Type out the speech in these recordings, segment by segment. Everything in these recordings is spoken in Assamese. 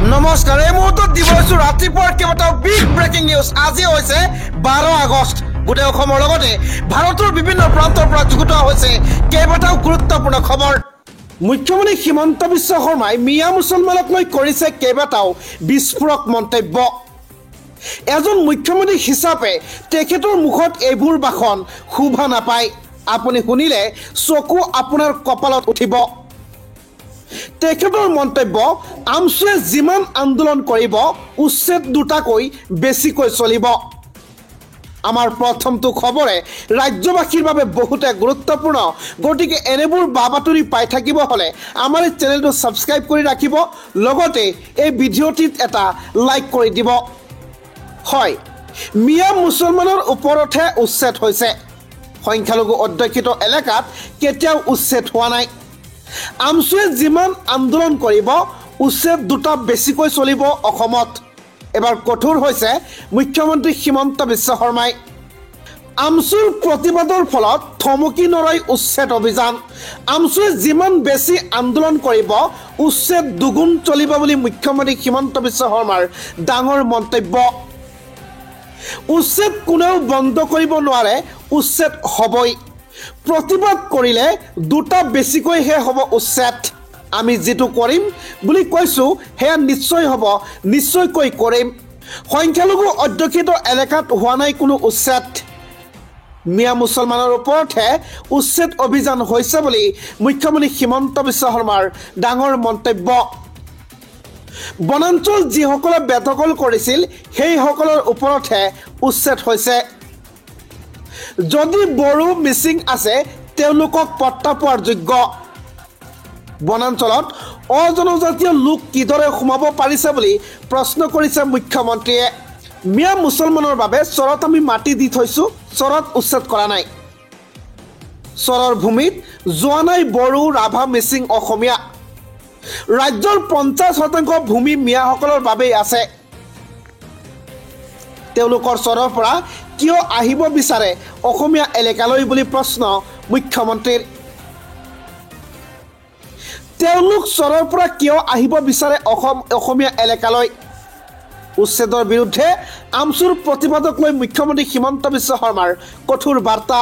নমস্কাৰ এই মুহূৰ্তত দিব হৈছোঁ ৰাতিপুৱাৰ কেইবাটাও বিগ ব্ৰেকিং নিউজ। আজি হৈছে 12 আগষ্ট। গোটেই অসমৰ লগতে ভাৰতৰ বিভিন্ন প্ৰান্তৰ পৰা যুগুত হৈছে কেইবাটাও গুৰুত্বপূৰ্ণ খবৰ। মুখ্যমন্ত্ৰী হিমন্ত বিশ্ব শৰ্মাই মিয়া মুছলমানক লৈ কৰিছে কেইবাটাও বিস্ফোৰক মন্তব্য। এজন মুখ্যমন্ত্ৰী হিচাপে তেখেতৰ মুখত এইবোৰ ভাষণ শোভা নাপায়। আপুনি শুনিলে চকু আপোনাৰ কপালত উঠিব। তেখেতৰ মন্তব্য, আমছুৱে যিমান আন্দোলন কৰিব উচ্ছেদ দুটাকৈ বেছিকৈ চলিব। আমাৰ প্ৰথমটো খবৰে ৰাজ্যবাসীৰ বাবে বহুতে গুৰুত্বপূৰ্ণ, গতিকে এনেবোৰ বাতৰি পাই থাকিব হ'লে আমাৰ এই চেনেলটো ছাবস্ক্ৰাইব কৰি ৰাখিব, লগতে এই ভিডিঅ'টিত এটা লাইক কৰি দিব। হয়, মিয়া মুছলমানৰ ওপৰতহে উচ্ছেদ হৈছে। সংখ্যালঘু অধ্যুষিত এলেকাত কেতিয়াও উচ্ছেদ হোৱা নাই। আমছুৱে যিমান আন্দোলন কৰিব উচ্ছেদ দুটা বেছিকৈ চলিব অসমত। এবাৰ কঠোৰ হৈছে মুখ্যমন্ত্ৰী হিমন্ত বিশ্ব শৰ্মাই। আমছুৰ প্ৰতিবাদৰ ফলত থমকি নৰয় উচ্ছেদ অভিযান। আমছুৱে যিমান বেছি আন্দোলন কৰিব উচ্ছেদ দুগুণ চলিব বুলি মুখ্যমন্ত্ৰী হিমন্ত বিশ্ব শৰ্মাৰ ডাঙৰ মন্তব্য। উচ্ছেদ কোনেও বন্ধ কৰিব নোৱাৰে, উচ্ছেদ হ'বই। প্ৰতিবাদ কৰিলে দুটা বেছিকৈহে হ'ব উচ্ছেদ। আমি যিটো কৰিম বুলি কৈছোঁ সেয়া নিশ্চয় হ'ব, নিশ্চয়কৈ কৰিম। সংখ্যালঘু অধ্যুষিত এলেকাত হোৱা নাই কোনো উচ্ছেদ। মিয়া মুছলমানৰ ওপৰতহে উচ্ছেদ অভিযান হৈছে বুলি মুখ্যমন্ত্ৰী হিমন্ত বিশ্ব শৰ্মাৰ ডাঙৰ মন্তব্য। বনাঞ্চল যিসকলে বেদখল কৰিছিল সেইসকলৰ ওপৰতহে উচ্ছেদ হৈছে। যদি বড়ো মিচিং আছে তেওঁলোকক পট্টা পোৱাৰ যোগ্য। বনাঞ্চলত অজনজাতীয় লোক কিদৰে সোমাব পাৰিছে বুলি প্ৰশ্ন কৰিছে মুখ্যমন্ত্ৰীয়ে। মিয়া মুছলমানৰ বাবে চৰত আমি মাটি দি থৈছোঁ, চৰত উচ্ছেদ কৰা নাই। চৰৰ ভূমিত যোৱা নাই বড়ো, ৰাভা, মিচিং, অসমীয়া। ৰাজ্যৰ 50% ভূমি মিয়াসকলৰ বাবেই আছে। তেওঁলোকৰ চৰৰ পৰা কিয় আহিব বিচাৰে অসমীয়া এলেকালৈ বুলি প্ৰশ্ন মুখ্যমন্ত্ৰীৰ। তেওঁলোক চৰৰ পৰা কিয় আহিব বিচাৰে অসমীয়া এলেকালৈ? উচ্ছেদৰ বিৰুদ্ধে আমছুৰ প্ৰতিবাদক লৈ মুখ্যমন্ত্ৰী হিমন্ত বিশ্ব শৰ্মাৰ কঠোৰ বাৰ্তা।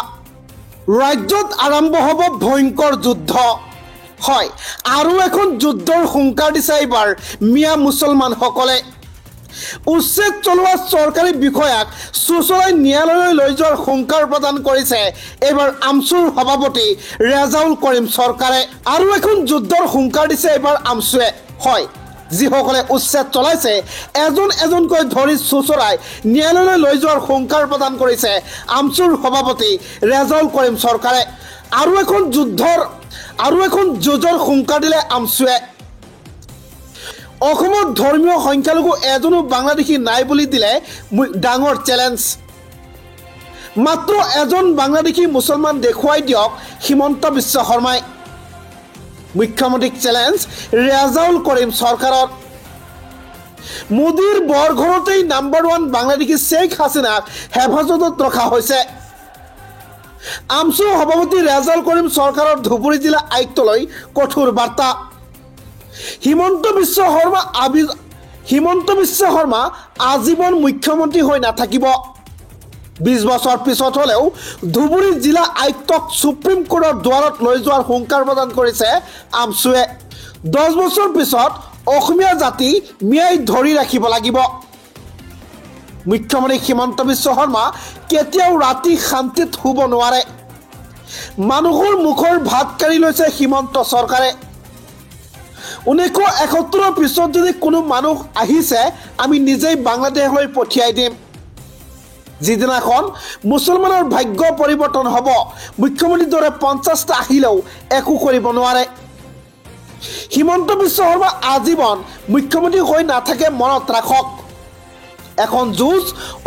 ৰাজ্যত আৰম্ভ হ'ব ভয়ংকৰ যুদ্ধ। হয়, আৰু এখন যুদ্ধৰ হুংকাৰ দিছে এইবাৰ মিয়া মুছলমানসকলে। উচ্ছেদ চলোৱা চৰকাৰী বিষয়াক চোঁচৰাই ন্যায়ালয়লৈ লৈ যোৱাৰ হুংকাৰ প্ৰদান কৰিছে এইবাৰ আমছুৰ সভাপতি ৰেজাউল কৰিম চৰকাৰে। আৰু এখন যুদ্ধৰ হুংকাৰ দিছে এইবাৰ আমছুৱে। হয়, যিসকলে উচ্ছেদ চলাইছে এজন এজনকৈ ধৰি চোঁচৰাই ন্যায়ালয়লৈ লৈ যোৱাৰ হুংকাৰ প্ৰদান কৰিছে আমছুৰ সভাপতি ৰেজাউল কৰিম চৰকাৰে। আৰু এখন যুঁজৰ হুংকাৰ দিলে আমছুৱে। অসমত ধৰ্মীয় সংখ্যালঘু এজনো বাংলাদেশী নাই বুলি দিলে ডাঙৰ চেলেঞ্জ। মাত্ৰ এজন বাংলাদেশী মুছলমান দেখুৱাই দিয়ক হিমন্ত বিশ্ব শৰ্মাই। মুখ্যমন্ত্ৰীক চেলেঞ্জ ৰেজাউল কৰিম চৰকাৰৰ। মোদীৰ বৰঘৰতেই নাম্বাৰ 1 বাংলাদেশী শ্বেখ হাছিনাক হেফাজতত ৰখা হৈছে। আমছু সভাপতি ৰেজাউল কৰিম চৰকাৰৰ ধুবুৰী জিলা আয়ুক্তলৈ কঠোৰ বাৰ্তা। হিমন্ত বিশ্ব শৰ্মা আজীৱন মুখ্যমন্ত্ৰী হৈ নাথাকিব। 20 বছৰ পিছত হ'লেও ধুবুৰী জিলা আয়ুক্তক সুপ্ৰিম কোৰ্টৰ দুৱাৰত লৈ যোৱাৰ হুংকাৰ প্ৰদান কৰিছে আমছুৱে। 10 বছৰ পিছত অসমীয়া জাতি মিয়াই ধৰি ৰাখিব লাগিব। মুখ্যমন্ত্ৰী হিমন্ত বিশ্ব শৰ্মা কেতিয়াও ৰাতি শান্তিত শুব নোৱাৰে। মানুহৰ মুখৰ ভাত কাঢ়ি লৈছে হিমন্ত চৰকাৰে। 1971 পিছত যদি কোনো মানুহ আহিছে আমি নিজেই বাংলাদেশলৈ পঠিয়াই দিম। যিদিনাখন মুছলমানৰ ভাগ্য পৰিৱৰ্তন হ'ব, মুখ্যমন্ত্ৰীৰ দৰে 50টা আহিলেও একো কৰিব নোৱাৰে। হিমন্ত বিশ্ব শৰ্মা আজীৱন মুখ্যমন্ত্ৰী হৈ নাথাকে, মনত ৰাখক। এখন যুঁজ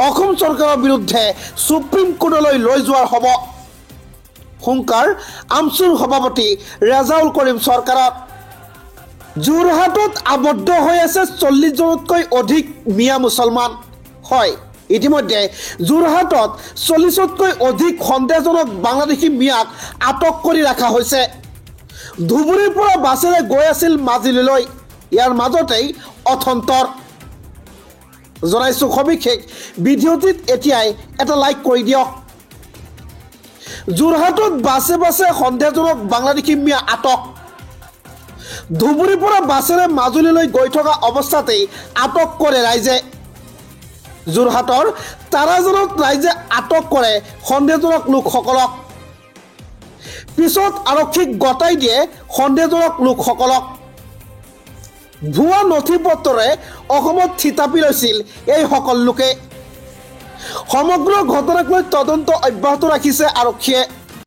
অসম চৰকাৰৰ বিৰুদ্ধে সুপ্ৰিম কোৰ্টলৈ লৈ যোৱাৰ হ'ব। হুংকাৰ আমছুৰ সভাপতি ৰেজাউল কৰিম চৰকাৰত। যোৰহাটত আবদ্ধ হৈ আছে 40জনতকৈ অধিক মিয়া মুছলমান। হয়, ইতিমধ্যে যোৰহাটত 40তকৈ অধিক সন্দেহজনক বাংলাদেশী মিয়াক আটক কৰি ৰখা হৈছে। ধুবুৰীৰ পৰা বাছেৰে গৈ আছিল মাজুলীলৈ। ইয়াৰ মাজতেই অথন্তৰ জনাইছোঁ সবিশেষ ভিডিঅ'টিত এতিয়াই এটা লাইক কৰি দিয়ক। যোৰহাটত বাছে বাছে সন্দেহজনক বাংলাদেশী মিয়া আটক। ধুবুৰীৰ পৰা বাছেৰে মাজুলীলৈ গৈ থকা অৱস্থাতেই আটক কৰে ৰাইজে। যোৰহাটৰ তাৰাজনত ৰাইজে আটক কৰে সন্দেহজনক লোকসকলক। পিছত আৰক্ষীক গতাই দিয়ে সন্দেহজনক লোকসকলক। ভুৱা নথি পত্ৰৰে অসমত থিতাপি লৈছিল এইসকল লোকে। সমগ্ৰ ঘটনাক লৈ তদন্ত অব্যাহত ৰাখিছে আৰক্ষীয়ে।